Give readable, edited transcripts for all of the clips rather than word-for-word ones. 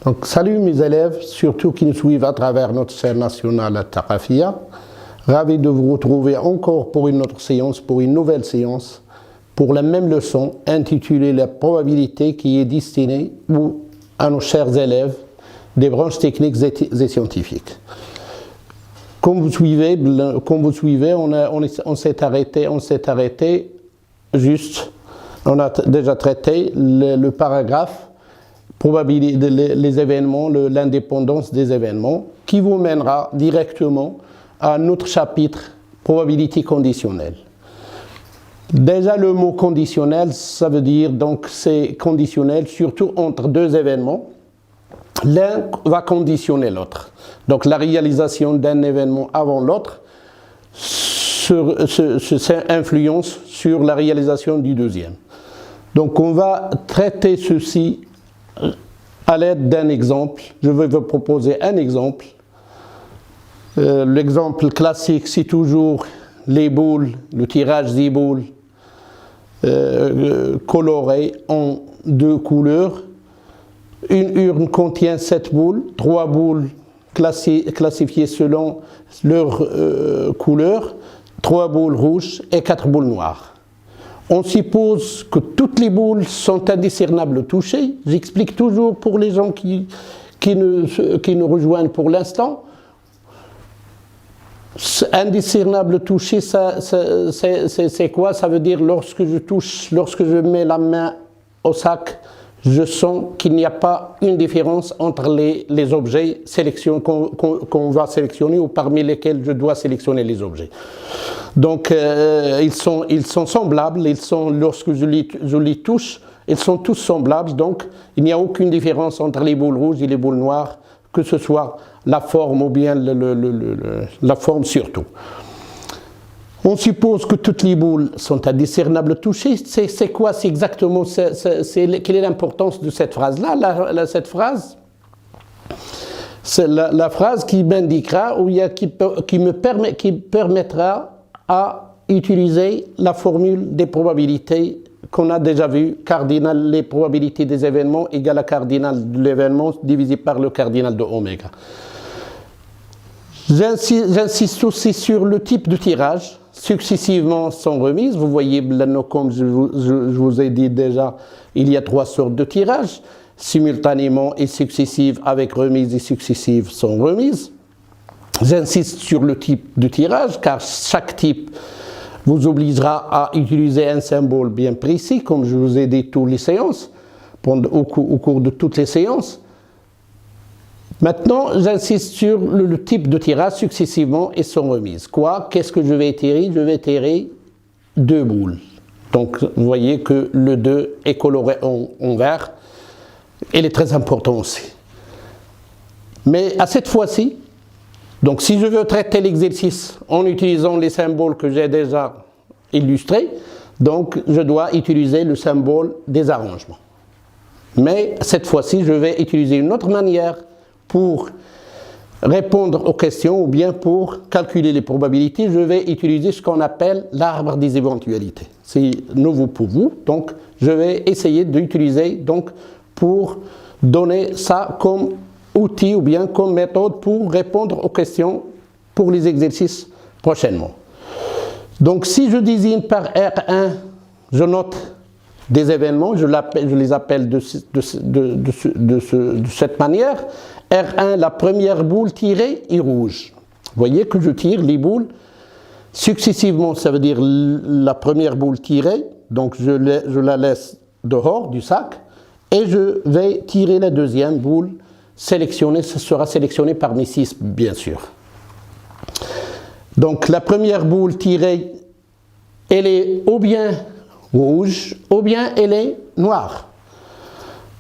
Donc, salut mes élèves, surtout qui nous suivent à travers notre chaîne nationale Thaqafia. Ravi de vous retrouver encore pour une autre séance, pour une nouvelle séance, pour la même leçon intitulée La probabilité, qui est destinée à nos chers élèves des branches techniques et scientifiques. Comme vous suivez, on s'est arrêté juste, on a déjà traité le paragraphe probabilité, les événements, l'indépendance des événements, qui vous mènera directement à notre chapitre probabilité conditionnelle. Déjà le mot conditionnel, ça veut dire donc c'est conditionnel surtout entre deux événements. L'un va conditionner l'autre. Donc la réalisation d'un événement avant l'autre influence sur la réalisation du deuxième. Donc on va traiter ceci à l'aide d'un exemple. Je vais vous proposer un exemple. L'exemple classique, c'est toujours les boules, le tirage des boules colorées en deux couleurs. Une urne contient 7 boules, 3 boules classifiées selon leur couleur, 3 boules rouges et 4 boules noires. On suppose que toutes les boules sont indiscernables au toucher. J'explique toujours pour les gens qui nous rejoignent pour l'instant. Indiscernable toucher, c'est quoi? Ça veut dire lorsque je mets la main au sac, je sens qu'il n'y a pas une différence entre les objets qu'on va sélectionner ou parmi lesquels je dois sélectionner les objets. Donc ils sont semblables, lorsque je les touche, ils sont tous semblables, donc il n'y a aucune différence entre les boules rouges et les boules noires, que ce soit la forme ou bien la forme surtout. On suppose que toutes les boules sont indiscernables au toucher. C'est quoi? C'est exactement, quelle est l'importance de cette phrase-là? Cette phrase, c'est la phrase qui m'indiquera, ou qui permettra à utiliser la formule des probabilités qu'on a déjà vue. Cardinal, les probabilités des événements égale à cardinal de l'événement divisé par le cardinal de oméga. J'insiste aussi sur le type de tirage, successivement sans remise. Vous voyez, comme je vous ai dit déjà, il y a 3 sortes de tirages, simultanément et successives avec remise et successives sans remise. J'insiste sur le type de tirage, car chaque type vous obligera à utiliser un symbole bien précis, comme je vous ai dit toutes les séances, au cours de toutes les séances. Maintenant, j'insiste sur le type de tirage successivement et sans remise. Qu'est-ce que je vais tirer? Je vais tirer 2 boules. Donc, vous voyez que le 2 est coloré en vert. Il est très important aussi. Mais à cette fois-ci, donc si je veux traiter l'exercice en utilisant les symboles que j'ai déjà illustrés, donc je dois utiliser le symbole des arrangements. Mais cette fois-ci, je vais utiliser une autre manière pour répondre aux questions ou bien pour calculer les probabilités. Je vais utiliser ce qu'on appelle l'arbre des éventualités. C'est nouveau pour vous, donc je vais essayer d'utiliser donc pour donner ça comme outil ou bien comme méthode pour répondre aux questions pour les exercices prochainement. Donc si je désigne par R1, je note des événements, je les appelle de cette manière. R1, la première boule tirée est rouge. Vous voyez que je tire les boules successivement, ça veut dire la première boule tirée, donc je la laisse dehors du sac, et je vais tirer la deuxième boule sélectionnée, ce sera sélectionné parmi 6 bien sûr. Donc la première boule tirée, elle est ou bien rouge, ou bien elle est noire.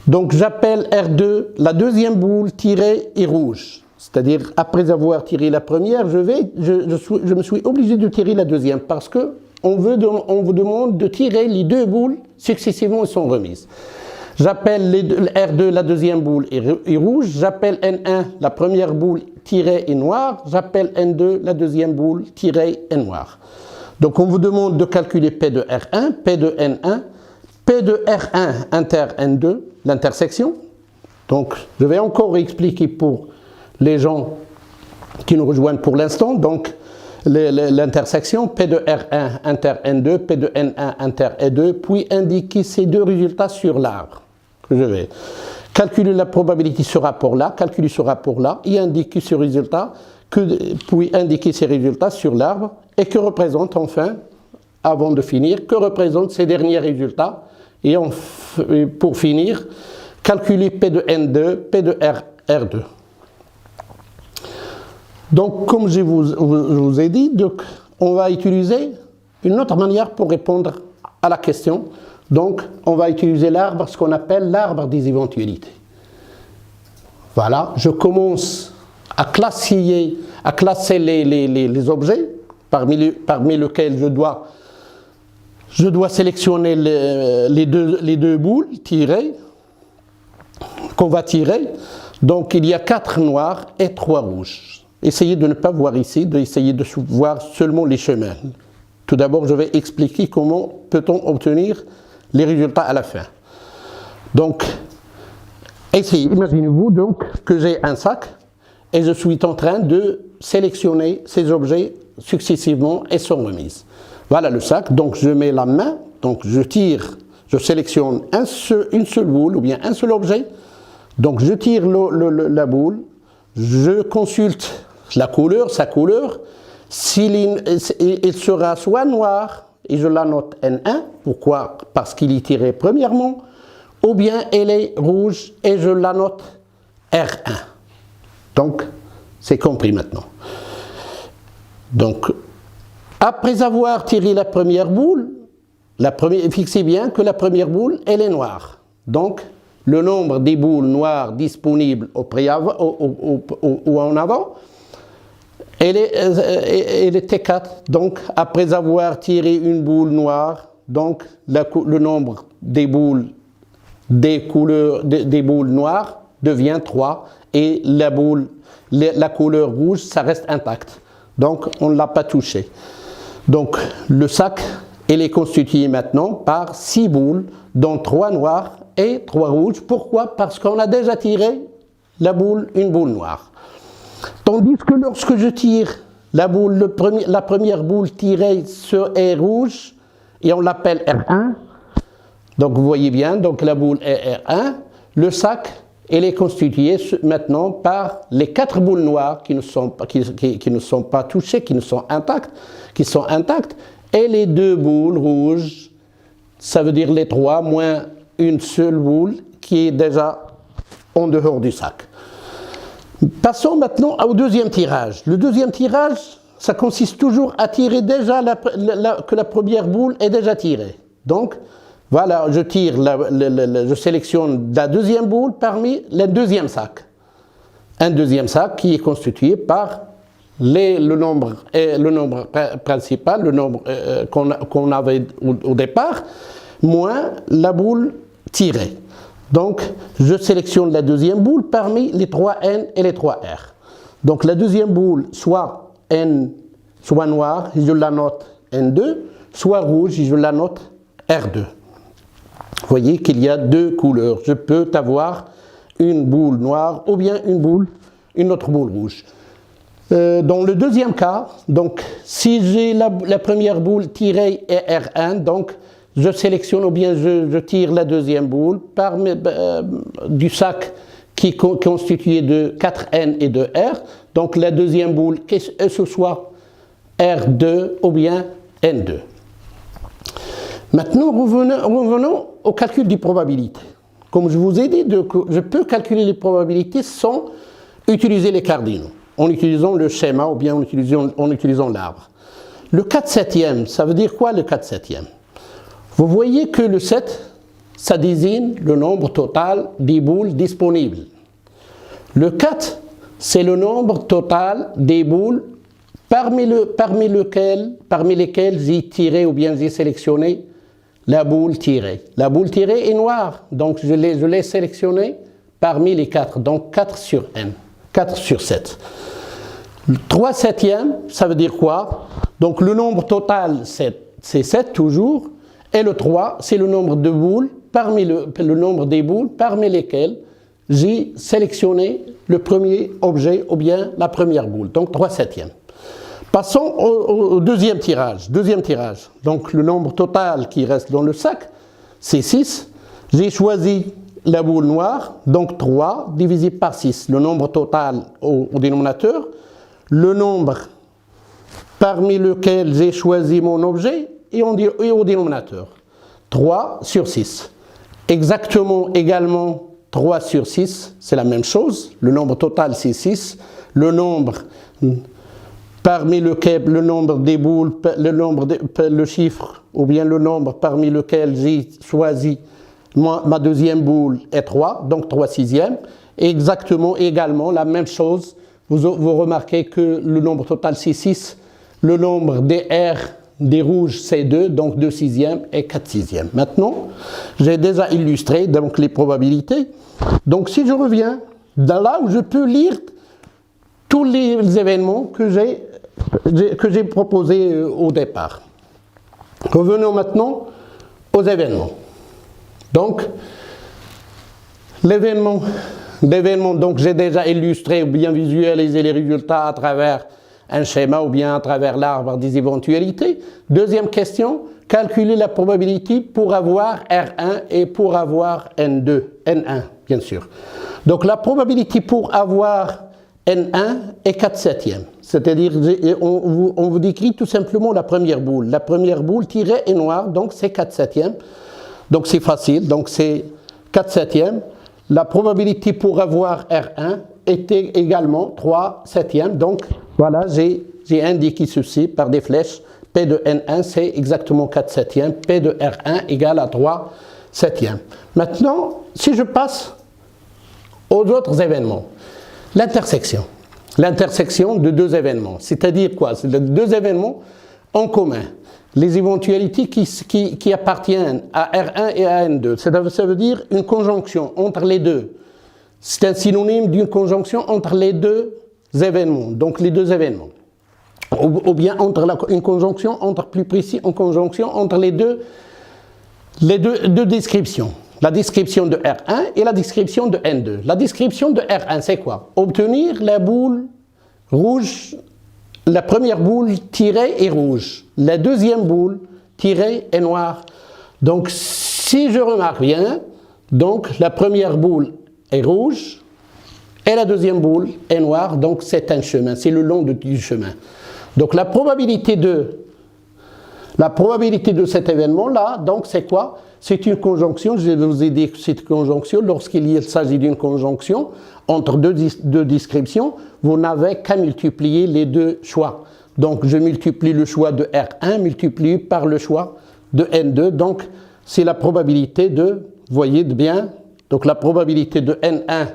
Donc j'appelle R2, la deuxième boule tirée est rouge. C'est-à-dire, après avoir tiré la première, je me suis obligé de tirer la deuxième parce qu'on vous demande de tirer les 2 boules successivement et sans remise. J'appelle R2, la deuxième boule est rouge. J'appelle N1, la première boule tirée est noire. J'appelle N2, la deuxième boule tirée est noire. Donc on vous demande de calculer P de R1, P de N1, P de R1 inter N2, l'intersection, Donc, je vais encore expliquer pour les gens qui nous rejoignent pour l'instant. Donc, l'intersection P de R1 inter N2, P de N1 inter E2, puis indiquer ces deux résultats sur l'arbre. Je vais calculer la probabilité ce rapport-là, calculer ce rapport-là, et indiquer ce résultat, puis indiquer ces résultats sur l'arbre, et que représente enfin, avant de finir, que représentent ces derniers résultats, et pour finir, calculer P de N2, P de R2. Donc, comme je vous ai dit, donc, on va utiliser une autre manière pour répondre à la question. Donc, on va utiliser l'arbre, ce qu'on appelle l'arbre des éventualités. Voilà, je commence à classer les objets, parmi lesquels je dois sélectionner les deux boules tirées, qu'on va tirer. Donc, il y a 4 noirs et 3 rouges. Essayez de ne pas voir ici, d'essayer de voir seulement les chemins. Tout d'abord, je vais expliquer comment peut-on obtenir les résultats à la fin. Donc, imaginez-vous donc que j'ai un sac et je suis en train de sélectionner ces objets successivement et sans remise. Voilà le sac, donc je mets la main, donc je tire, je sélectionne une seule boule ou bien un seul objet. Donc je tire la boule, je consulte la couleur, sa couleur. Il sera soit noir, et je la note N1, pourquoi? Parce qu'il est tiré premièrement, ou bien elle est rouge, et je la note R1. Donc, c'est compris maintenant. Donc, après avoir tiré la première boule, fixez bien que la première boule, elle est noire. Donc, le nombre des boules noires disponibles ou en avant, elle est T4. Donc, après avoir tiré une boule noire, donc le nombre des boules noires devient 3 et la couleur rouge, ça reste intacte. Donc, on ne l'a pas touché. Donc, le sac, il est constitué maintenant par 6 boules, dont 3 noires et 3 rouges. Pourquoi? Parce qu'on a déjà tiré une boule noire. Tandis que lorsque je tire la première boule tirée est rouge, et on l'appelle R1, donc vous voyez bien, donc la boule est R1, le sac, il est constitué maintenant par les 4 boules noires qui ne sont pas touchées, qui sont intactes, et les 2 boules rouges, ça veut dire les 3 moins une seule boule qui est déjà en dehors du sac. Passons maintenant au deuxième tirage. Le deuxième tirage, ça consiste toujours à tirer déjà que la première boule est déjà tirée. Donc, voilà, je sélectionne la deuxième boule parmi les deuxième sac. Un deuxième sac qui est constitué par le nombre principal, le nombre qu'on avait au départ, moins la boule tirée. Donc, je sélectionne la deuxième boule parmi les 3N et les 3R. Donc, la deuxième boule, soit N, soit noire, je la note N2, soit rouge, je la note R2. Vous voyez qu'il y a 2 couleurs. Je peux avoir une boule noire ou bien une autre boule rouge. Dans le deuxième cas, donc, si j'ai la première boule tirée est R1, donc, je sélectionne ou bien je tire la deuxième boule du sac qui est constitué de 4N et de R. Donc la deuxième boule, que ce soit R2 ou bien N2. Maintenant, revenons au calcul des probabilités. Comme je vous ai dit, je peux calculer les probabilités sans utiliser les cardinaux, en utilisant le schéma ou bien en utilisant l'arbre. Le 4/7, ça veut dire quoi le 4/7? Vous voyez que le 7, ça désigne le nombre total des boules disponibles. Le 4, c'est le nombre total des boules parmi lesquelles j'ai tiré ou bien j'ai sélectionné la boule tirée. La boule tirée est noire, donc je l'ai sélectionnée parmi les 4, donc 4 sur N, 4 sur 7. 3/7, ça veut dire quoi? Donc le nombre total, c'est 7 toujours. Et le 3, c'est le nombre de boules, le nombre des boules parmi lesquelles j'ai sélectionné le premier objet ou bien la première boule, donc 3/7. Passons au deuxième tirage. Donc le nombre total qui reste dans le sac, c'est 6. J'ai choisi la boule noire, donc 3 divisé par 6, le nombre total au dénominateur. Le nombre parmi lequel j'ai choisi mon objet et au dénominateur. 3 sur 6. Exactement, également, 3 sur 6, c'est la même chose. Le nombre total, c'est 6. Le nombre parmi lequel, le nombre des boules, le chiffre, ou bien le nombre parmi lequel j'ai choisi ma deuxième boule est 3, donc 3/6. Exactement, également, la même chose. Vous remarquez que le nombre total, c'est 6. Le nombre des R, des rouges, c'est 2, donc 2/6 et 4/6. Maintenant, j'ai déjà illustré donc, les probabilités. Donc, si je reviens dans là où je peux lire tous les événements que j'ai proposés au départ. Revenons maintenant aux événements. Donc, l'événement, donc j'ai déjà illustré ou bien visualisé les résultats à travers un schéma ou bien à travers l'arbre des éventualités. Deuxième question, calculer la probabilité pour avoir R1 et pour avoir N1, bien sûr. Donc la probabilité pour avoir N1 est 4/7. C'est-à-dire, on vous décrit tout simplement la première boule. La première boule tirée est noire, donc c'est 4/7. Donc c'est facile, donc c'est 4/7. La probabilité pour avoir R1 était également 3/7. Donc voilà, j'ai indiqué ceci par des flèches. P de N1, c'est exactement 4/7. P de R1 égale à 3/7. Maintenant, si je passe aux autres événements, l'intersection de deux événements, c'est-à-dire quoi? C'est deux événements en commun. Les éventualités qui appartiennent à R1 et à N2. Ça veut dire une conjonction entre les deux. C'est un synonyme d'une conjonction entre les deux événements. Donc les deux événements. Ou bien une conjonction, plus précis, une conjonction entre les deux descriptions. La description de R1 et la description de N2. La description de R1, c'est quoi? Obtenir la boule rouge. La première boule tirée est rouge. La deuxième boule tirée est noire. Donc, si je remarque bien, donc la première boule est rouge et la deuxième boule est noire. Donc, c'est un chemin. C'est le long du chemin. Donc, la probabilité de cet événement-là, donc, c'est quoi? C'est une conjonction. Je vous ai dit que c'est une conjonction. Lorsqu'il s'agit d'une conjonction entre deux descriptions, vous n'avez qu'à multiplier les deux choix. Donc, je multiplie le choix de R1 multiplié par le choix de N2. Donc, c'est la probabilité de, vous voyez bien, donc la probabilité de N1,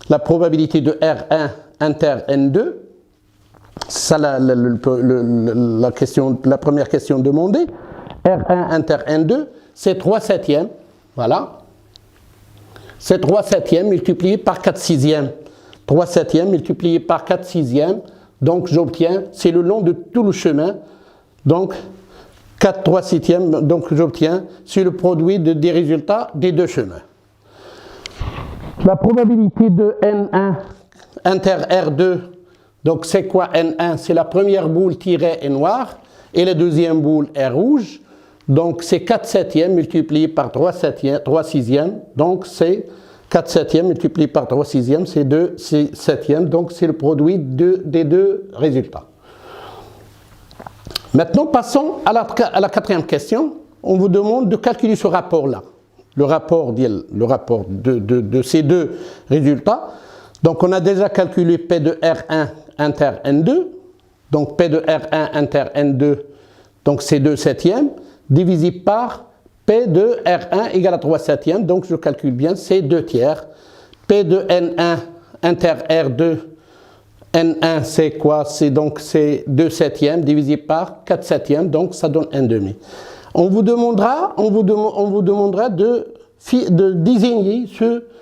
la probabilité de R1 inter N2, c'est ça la première question demandée. R1 inter N2, c'est 3/7. Voilà. C'est 3/7 multiplié par 4/6. 3/7 multiplié par 4/6. Donc j'obtiens, c'est le long de tout le chemin. Donc 4 3/6. Donc j'obtiens, c'est le produit des résultats des deux chemins. La probabilité de N1 inter R2, donc c'est quoi N1? C'est la première boule tirée est noire et la deuxième boule est rouge. Donc c'est 4/7 multiplié par 3/6. Donc c'est 4/7 multiplié par 3/6, c'est 2/7. Donc c'est le produit des deux résultats. Maintenant passons à la quatrième question. On vous demande de calculer ce rapport-là. Le rapport de ces deux résultats. Donc on a déjà calculé P de R1 inter N2. Donc P de R1 inter N2, donc c'est 2/7. Divisé par P de R1 égale à 3/7. Donc je calcule bien, c'est 2/3. P de N1 inter R2, N1 c'est quoi? C'est 2/7 divisé par 4/7. Donc ça donne 1/2. On vous demandera de désigner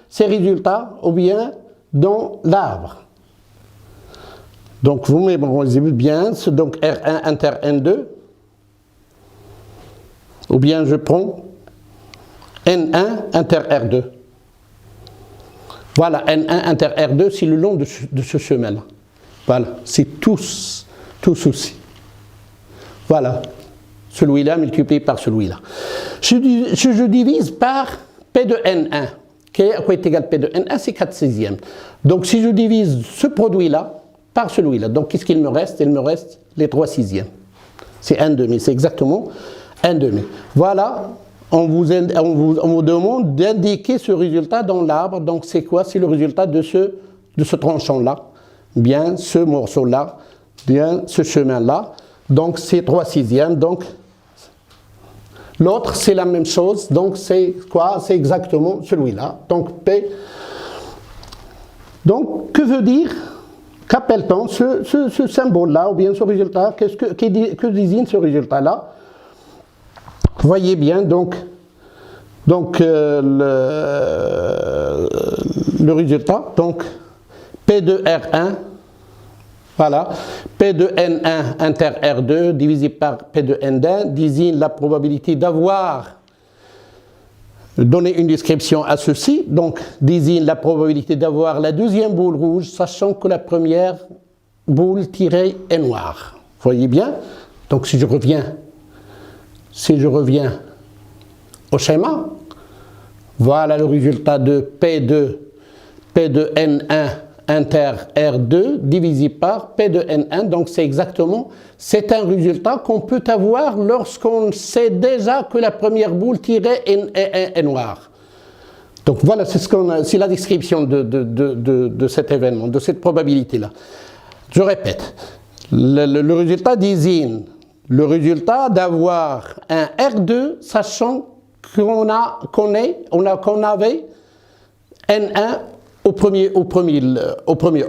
ces résultats ou bien dans l'arbre. Donc vous mémorisez bien, c'est donc R1 inter N2. Ou bien je prends N1 inter R2. Voilà, N1 inter R2, c'est le long de ce chemin-là. Voilà, c'est tout ceci. Voilà, celui-là multiplié par celui-là. Je divise par P de N1, qui est égal P de N1, c'est 4/6. Donc si je divise ce produit-là par celui-là, donc qu'est-ce qu'il me reste? Il me reste les 3/6. C'est 1/2, c'est exactement 1/2. Voilà, on vous demande d'indiquer ce résultat dans l'arbre. Donc c'est quoi? C'est le résultat de ce tranchant-là, bien ce morceau-là, bien ce chemin-là. Donc c'est 3/6. Donc l'autre c'est la même chose. Donc c'est quoi? C'est exactement celui-là. Donc P. Donc que veut dire? Qu'appelle-t-on ce symbole-là ou bien ce résultat? Que désigne ce résultat-là? Voyez bien donc le résultat. Donc P de R1. Voilà, P de N1 inter R2 divisé par P de N1 désigne la probabilité d'avoir donné une description à ceci, donc désigne la probabilité d'avoir la deuxième boule rouge, sachant que la première boule tirée est noire. Voyez bien? Donc si je reviens au schéma, voilà le résultat de P de N1 inter R2 divisé par P de N1, donc c'est un résultat qu'on peut avoir lorsqu'on sait déjà que la première boule tirée est noire. Donc voilà, c'est la description de cet événement, de cette probabilité-là. Je répète, le résultat désigne le résultat d'avoir un R2 sachant qu'on avait N1 au premier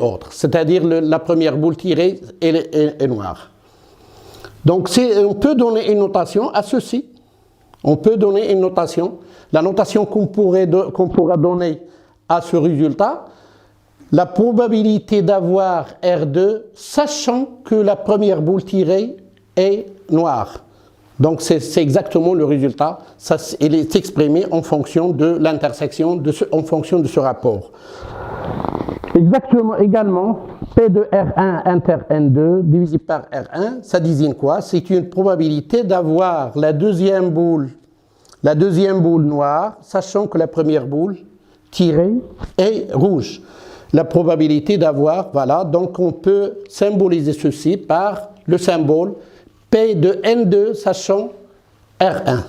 ordre, c'est-à-dire la première boule tirée est noire. Donc on peut donner une notation à ceci. On peut donner une notation. La notation qu'on pourra donner à ce résultat, la probabilité d'avoir R2 sachant que la première boule tirée est noire. Donc c'est exactement le résultat. Il est exprimé en fonction de l'intersection, en fonction de ce rapport. Exactement, également, P de R1 inter N2 divisé par R1, ça désigne quoi? C'est une probabilité d'avoir la deuxième boule noire, sachant que la première boule tirée est rouge. La probabilité d'avoir, voilà, donc on peut symboliser ceci par le symbole P de N2 sachant R1.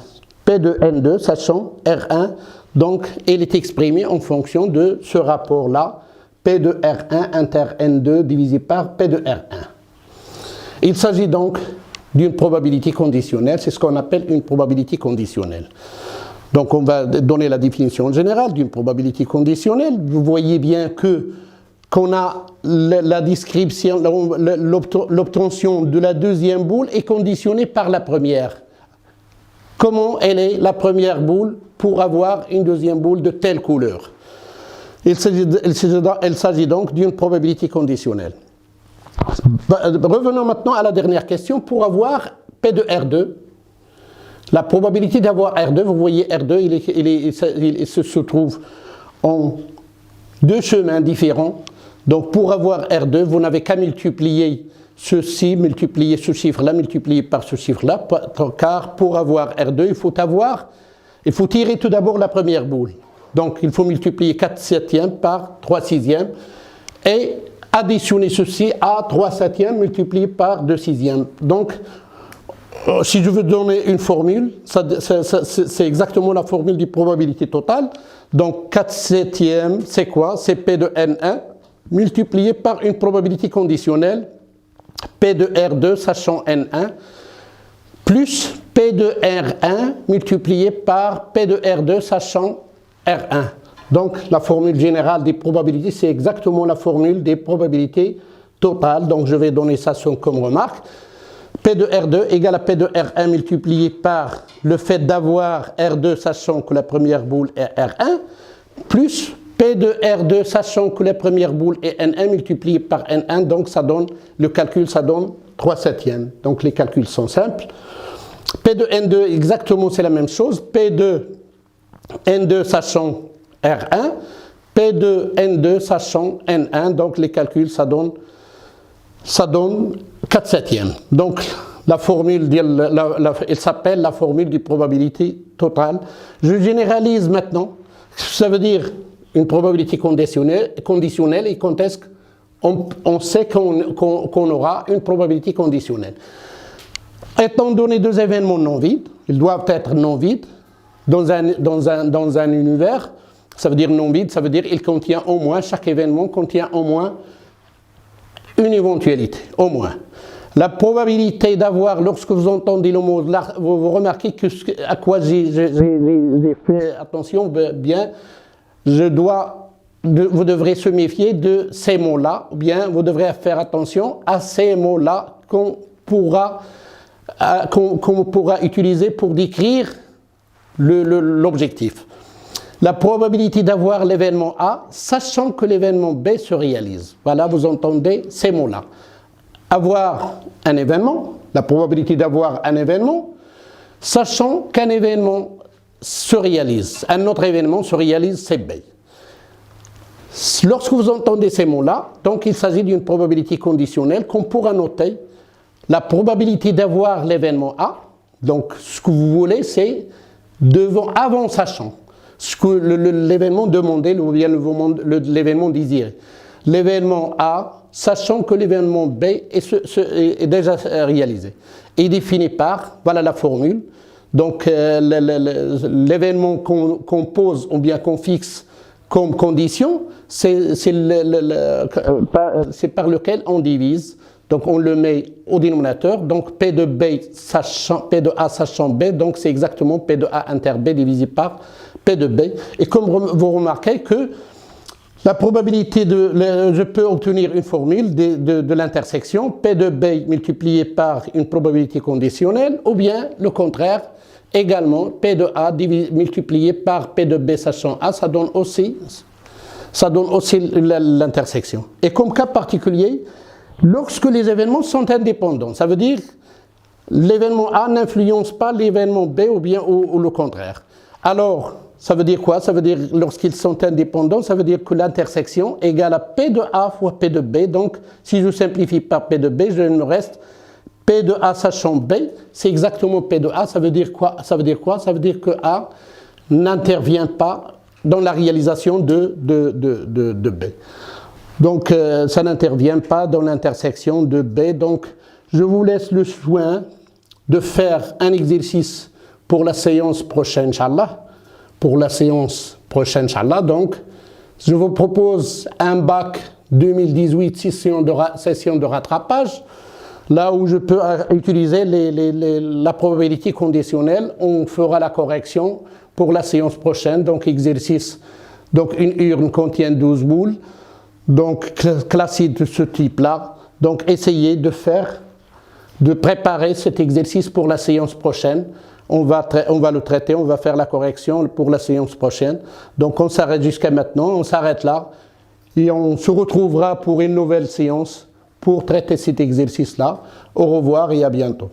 P de N2 sachant R1, donc il est exprimé en fonction de ce rapport-là, P de R1 inter N2 divisé par P de R1. Il s'agit donc d'une probabilité conditionnelle, c'est ce qu'on appelle une probabilité conditionnelle. Donc on va donner la définition générale d'une probabilité conditionnelle. Vous voyez bien qu'on a la description, l'obtention de la deuxième boule est conditionnée par la première. Comment elle est la première boule pour avoir une deuxième boule de telle couleur? Il s'agit donc d'une probabilité conditionnelle. Revenons maintenant à la dernière question. Pour avoir P de R2, la probabilité d'avoir R2, vous voyez R2, il se trouve en deux chemins différents. Donc pour avoir R2, vous n'avez qu'à multiplier ceci, multiplier ce chiffre-là, multiplier par ce chiffre-là, car pour avoir R2, il faut tirer tout d'abord la première boule. Donc il faut multiplier 4/7 par 3/6 et additionner ceci à 3/7 multiplié par 2/6. Donc si je veux donner une formule, c'est exactement la formule de probabilité totale. Donc 4/7, c'est quoi? C'est P de N1 multiplié par une probabilité conditionnelle, P de R2 sachant N1, plus P de R1 multiplié par P de R2 sachant R1. Donc la formule générale des probabilités, c'est exactement la formule des probabilités totales. Donc je vais donner ça comme remarque. P de R2 égale à P de R1 multiplié par le fait d'avoir R2 sachant que la première boule est R1, plus P de R2 sachant que la première boule est N1 multiplié par N1, donc ça donne, le calcul ça donne 3/7. Donc les calculs sont simples. P de N2 exactement c'est la même chose, P de N2 sachant R1, P2, N2, sachant N1, donc les calculs, ça donne 4 septièmes. Donc, la formule, elle s'appelle la formule de probabilité totale. Je généralise maintenant. Ça veut dire une probabilité conditionnelle et quand est-ce qu'on sait qu'on aura une probabilité conditionnelle. Étant donné deux événements non vides, ils doivent être non vides dans un univers. Ça veut dire non vide, ça veut dire il contient au moins, chaque événement contient au moins une éventualité, au moins. La probabilité d'avoir, lorsque vous entendez le mot, vous remarquez à quoi j'ai fait attention bien, vous devrez se méfier de ces mots-là, ou bien vous devrez faire attention à ces mots-là qu'on pourra utiliser pour décrire l'objectif. La probabilité d'avoir l'événement A, sachant que l'événement B se réalise. Voilà, vous entendez ces mots-là. Avoir un événement, la probabilité d'avoir un événement, sachant qu'un événement se réalise. Un autre événement se réalise, c'est B. Lorsque vous entendez ces mots-là, donc il s'agit d'une probabilité conditionnelle qu'on pourra noter. La probabilité d'avoir l'événement A, donc ce que vous voulez, c'est avant sachant. Ce que l'événement demandé ou bien l'événement désiré. L'événement A, sachant que l'événement B est déjà réalisé. Et défini par, voilà la formule, donc l'événement qu'on pose ou bien qu'on fixe comme condition, c'est par lequel on divise. Donc on le met au dénominateur, donc P de A sachant B, donc c'est exactement P de A inter B divisé par P de B. Et comme vous remarquez que la probabilité je peux obtenir une formule de l'intersection, P de B multiplié par une probabilité conditionnelle, ou bien le contraire, également P de A multiplié par P de B sachant A, ça donne aussi l'intersection. Et comme cas particulier, lorsque les événements sont indépendants, ça veut dire l'événement A n'influence pas l'événement B ou bien ou le contraire. Alors, ça veut dire quoi? Ça veut dire lorsqu'ils sont indépendants, ça veut dire que l'intersection égale à P de A fois P de B. Donc, si je simplifie par P de B, je me reste P de A sachant B, c'est exactement P de A. Ça veut dire quoi? Ça veut dire quoi? Ça veut dire que A n'intervient pas dans la réalisation de B. Donc, ça n'intervient pas dans l'intersection de B. Donc, je vous laisse le soin de faire un exercice pour la séance prochaine, Inch'Allah. Pour la séance prochaine, Inch'Allah. Donc, je vous propose un bac 2018 session de rattrapage, là où je peux utiliser la probabilité conditionnelle. On fera la correction pour la séance prochaine. Donc, exercice. Donc, une urne contient 12 boules. Donc, classique de ce type-là. Donc, essayez de préparer cet exercice pour la séance prochaine. On va le traiter, on va faire la correction pour la séance prochaine. Donc, on s'arrête jusqu'à maintenant, on s'arrête là. Et on se retrouvera pour une nouvelle séance pour traiter cet exercice-là. Au revoir et à bientôt.